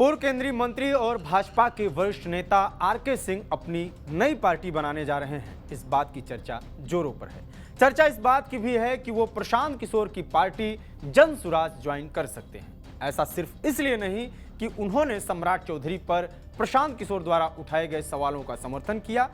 पूर्व केंद्रीय मंत्री और भाजपा के वरिष्ठ नेता आरके सिंह अपनी नई पार्टी बनाने जा रहे हैं। इस बात की चर्चा जोरों पर है। चर्चा इस बात की भी है कि वो प्रशांत किशोर की पार्टी जन सुराज ज्वाइन कर सकते हैं। ऐसा सिर्फ इसलिए नहीं कि उन्होंने सम्राट चौधरी पर प्रशांत किशोर द्वारा उठाए गए सवालों का समर्थन किया,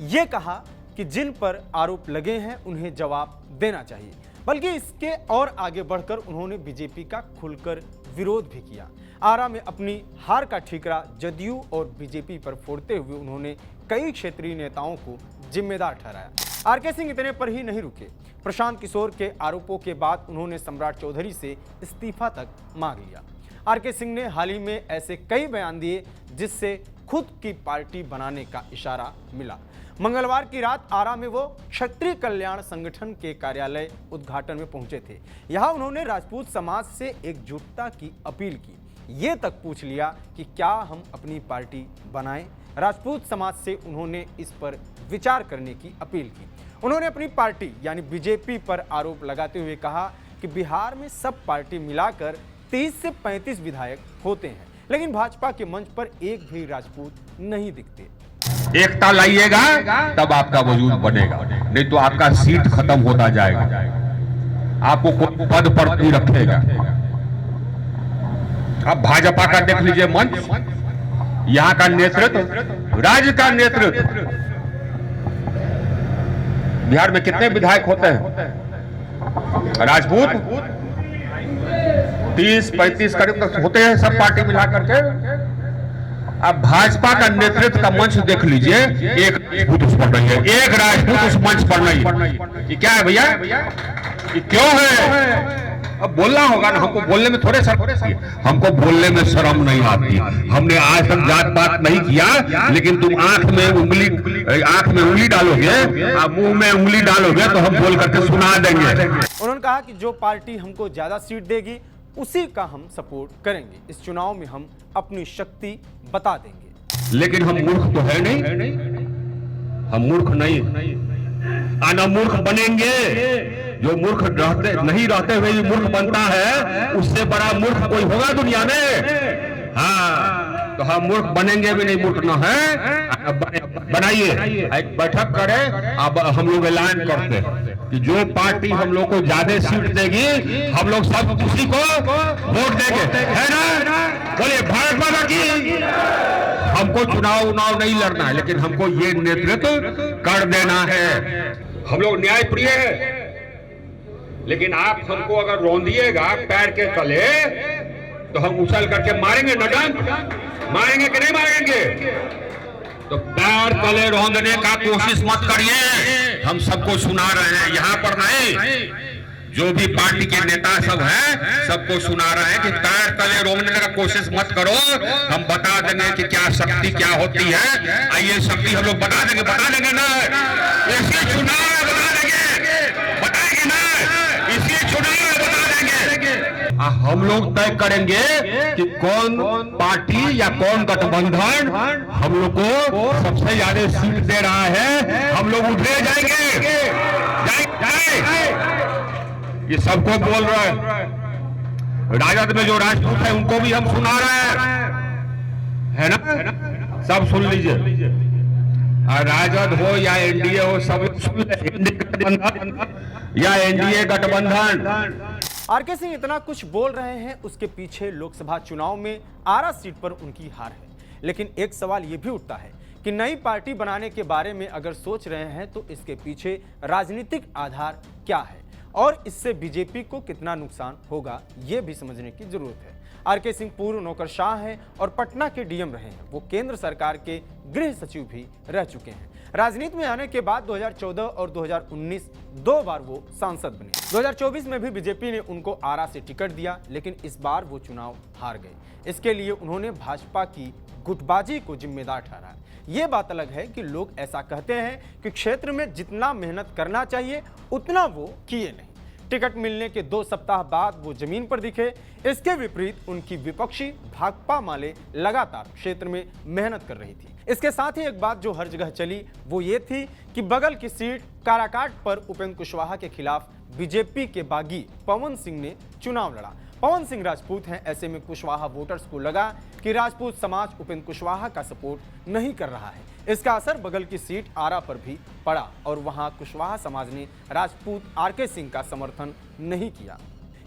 ये कहा कि जिन पर आरोप लगे हैं उन्हें जवाब देना चाहिए, बल्कि इसके और आगे बढ़कर उन्होंने बीजेपी का खुलकर विरोध भी किया। आरा में अपनी हार का ठीकरा जदयू और बीजेपी पर फोड़ते हुए उन्होंने कई क्षेत्रीय नेताओं को जिम्मेदार ठहराया। आरके सिंह इतने पर ही नहीं रुके। प्रशांत किशोर के आरोपों के बाद उन्होंने सम्राट चौधरी से इस्तीफा तक मांग लिया। आरके सिंह ने हाल ही में ऐसे कई बयान दिए जिससे खुद की पार्टी बनाने का इशारा मिला। मंगलवार की रात आरा में वो क्षत्रिय कल्याण संगठन के कार्यालय उद्घाटन में पहुंचे थे। यहां उन्होंने राजपूत समाज से एकजुटता की अपील की। ये तक पूछ लिया कि क्या हम अपनी पार्टी बनाएं। राजपूत समाज से उन्होंने इस पर विचार करने की अपील की। उन्होंने अपनी पार्टी यानी बीजेपी पर आरोप लगाते हुए कहा कि बिहार में सब पार्टी मिलाकर 30 से 35 विधायक होते हैं, लेकिन भाजपा के मंच पर एक भी राजपूत नहीं दिखते। एकता लाइएगा तब आपका वजूद बनेगा, नहीं तो आपका सीट खत्म होता जाएगा, आपको कोई पद पर नहीं रखेगा। अब भाजपा का देख लीजिए मंच, यहाँ का नेतृत्व, राज्य का नेतृत्व। बिहार में कितने विधायक होते हैं राजपूत? 30-35 करीब तक होते हैं सब पार्टी मिला करके। अब भाजपा का नेतृत्व का मंच देख लीजिए, एक राजपूत उस पर नहीं है, एक राजपूत उस मंच पर नहीं है। ये क्या है भैया? ये क्यों है? अब बोलना होगा ना, हमको बोलने में थोड़े शर्म, हमको बोलने में शर्म नहीं आती। हमने आज तक जात पात नहीं किया, लेकिन तुम आंख में उंगली डालोगे, मुंह में उंगली डालोगे तो हम बोल करके सुना देंगे। उन्होंने कहा कि जो पार्टी हमको ज्यादा सीट देगी उसी का हम सपोर्ट करेंगे। इस चुनाव में हम अपनी शक्ति बता देंगे। लेकिन हम मूर्ख तो है नहीं, हम मूर्ख नहीं, आना मूर्ख बनेंगे। जो मूर्ख नहीं रहते हुए जो मूर्ख बनता है, उससे बड़ा मूर्ख कोई होगा दुनिया में? हाँ, तो हम मूर्ख बनेंगे भी नहीं, मूर्ख न है। बनाइए, एक बैठक करें, अब हम लोग ऐलान करते हैं कि जो पार्टी हम लोग को ज्यादा सीट देगी, हम लोग सब उसी को वोट देंगे, है ना? बोलिए भारत माता की। हमको चुनाव नहीं लड़ना है, लेकिन हमको ये नेतृत्व कर देना है। हम लोग न्याय प्रिय है, लेकिन आप हमको अगर रौंदिएगा पैर के तले तो हम उछल करके मारेंगे न, मारेंगे कि नहीं मारेंगे? तो पैर तले रौंदने का कोशिश मत करिए। हम सबको सुना रहे हैं, यहाँ पर नहीं, जो भी पार्टी के नेता सब हैं सबको सुना रहे हैं कि पैर तले रोकने का कोशिश मत करो। हम बता देंगे कि क्या शक्ति क्या होती है। आइए शक्ति हम लोग बता देंगे ना, इसलिए चुनाव बता देंगे, बताएंगे ना, इसलिए चुनाव बता देंगे। हम लोग तय करेंगे कि कौन पार्टी या कौन गठबंधन हम लोग को सबसे ज्यादा सीट दे रहा है। हम लोग उठे जाएंगे, ये सबको बोल रहा है। राजद में जो राजपूत है उनको भी हम सुना रहे हैं, है ना? सब सुन लीजिए, राजद हो या एनडीए हो, सब या एनडीए गठबंधन। आरके सिंह इतना कुछ बोल रहे हैं, उसके पीछे लोकसभा चुनाव में आरा सीट पर उनकी हार है। लेकिन एक सवाल यह भी उठता है कि नई पार्टी बनाने के बारे में अगर सोच रहे हैं तो इसके पीछे राजनीतिक आधार क्या है और इससे बीजेपी को कितना नुकसान होगा, यह भी समझने की जरूरत है। आरके सिंह पूर्व नौकरशाह हैं और पटना के डीएम रहे हैं। वो केंद्र सरकार के गृह सचिव भी रह चुके हैं। राजनीति में आने के बाद 2014 और 2019 दो बार वो सांसद बने। 2024 में भी बीजेपी ने उनको आरा से टिकट दिया, लेकिन इस बार वो चुनाव हार गए। इसके लिए उन्होंने भाजपा की गुटबाजी को जिम्मेदार ठहराया। ये बात अलग है कि लोग ऐसा कहते हैं कि क्षेत्र में जितना मेहनत करना चाहिए उतना वो किए नहीं। टिकट मिलने के 2 सप्ताह बाद वो जमीन पर दिखे। इसके विपरीत उनकी विपक्षी भाकपा माले लगातार क्षेत्र में मेहनत कर रही थी। इसके साथ ही एक बात जो हर जगह चली वो ये थी कि बगल की सीट काराकाट पर उपेंद्र कुशवाहा के खिलाफ बीजेपी के बागी पवन सिंह ने चुनाव लड़ा। पवन सिंह राजपूत हैं। ऐसे में कुशवाहा वोटर्स को लगा कि राजपूत समाज उपेंद्र कुशवाहा का सपोर्ट नहीं कर रहा है। इसका असर बगल की सीट आरा पर भी पड़ा और वहां कुशवाहा समाज ने राजपूत आरके सिंह का समर्थन नहीं किया।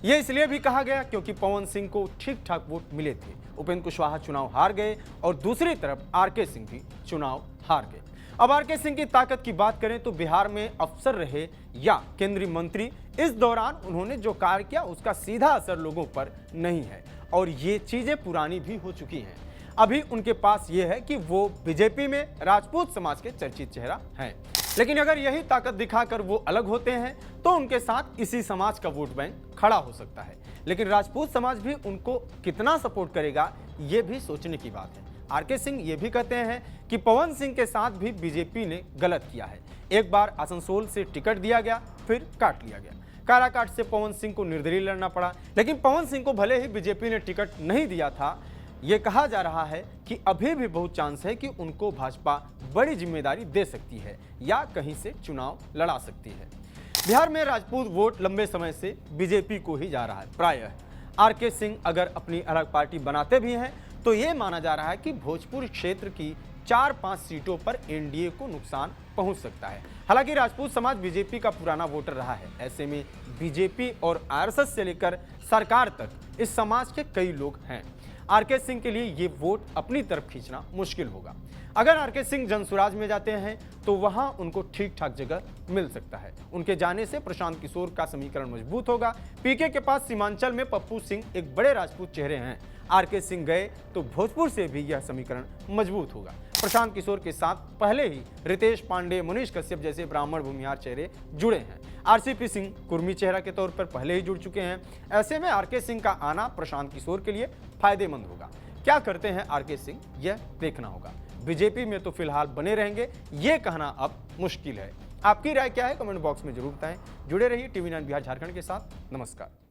यह इसलिए भी कहा गया क्योंकि पवन सिंह को ठीक ठाक वोट मिले थे। उपेंद्र कुशवाहा चुनाव हार गए और दूसरी तरफ आरके सिंह भी चुनाव हार गए। अब आरके सिंह की ताकत की बात करें तो बिहार में अफसर रहे या केंद्रीय मंत्री, इस दौरान उन्होंने जो कार्य किया उसका सीधा असर लोगों पर नहीं है और ये चीजें पुरानी भी हो चुकी हैं। अभी उनके पास ये है कि वो बीजेपी में राजपूत समाज के चर्चित चेहरा हैं। लेकिन अगर यही ताकत दिखाकर वो अलग होते हैं तो उनके साथ इसी समाज का वोट बैंक खड़ा हो सकता है। लेकिन राजपूत समाज भी उनको कितना सपोर्ट करेगा ये भी सोचने की बात है। आरके सिंह ये भी कहते हैं कि पवन सिंह के साथ भी बीजेपी ने गलत किया है। एक बार आसनसोल से टिकट दिया गया, फिर काट लिया गया। काराकाट से पवन सिंह को निर्दलीय लड़ना पड़ा। लेकिन पवन सिंह को भले ही बीजेपी ने टिकट नहीं दिया था, ये कहा जा रहा है कि अभी भी बहुत चांस है कि उनको भाजपा बड़ी जिम्मेदारी दे सकती है या कहीं से चुनाव लड़ा सकती है। बिहार में राजपूत वोट लंबे समय से बीजेपी को ही जा रहा है। प्रायः आरके सिंह अगर अपनी अलग पार्टी बनाते भी हैं तो ये माना जा रहा है कि भोजपुर क्षेत्र की 4-5 सीटों पर एनडीए को नुकसान पहुंच सकता है। हालांकि राजपूत समाज बीजेपी का पुराना वोटर रहा है। ऐसे में बीजेपी और आरएसएस से लेकर सरकार तक इस समाज के कई लोग हैं। आरके सिंह के लिए ये वोट अपनी तरफ खींचना मुश्किल होगा। अगर आरके सिंह जनसुराज में जाते हैं तो वहां उनको ठीक ठाक जगह मिल सकता है। उनके जाने से प्रशांत किशोर का समीकरण मजबूत होगा। पीके के पास सीमांचल में पप्पू सिंह एक बड़े राजपूत चेहरे हैं। आरके सिंह गए तो भोजपुर से भी यह समीकरण मजबूत होगा। प्रशांत किशोर के साथ पहले ही रितेश पांडे, मनीष कश्यप जैसे ब्राह्मण भूमिहार चेहरे जुड़े हैं। आरसीपी सिंह कुर्मी चेहरा के तौर पर पहले ही जुड़ चुके हैं। ऐसे में आरके सिंह का आना प्रशांत किशोर के लिए फायदेमंद होगा। क्या करते हैं आरके सिंह, यह देखना होगा। बीजेपी में तो फिलहाल बने रहेंगे, ये कहना अब मुश्किल है। आपकी राय क्या है कमेंट बॉक्स में जरूर बताएं। जुड़े रहिए टीवी 9 बिहार झारखंड के साथ। नमस्कार।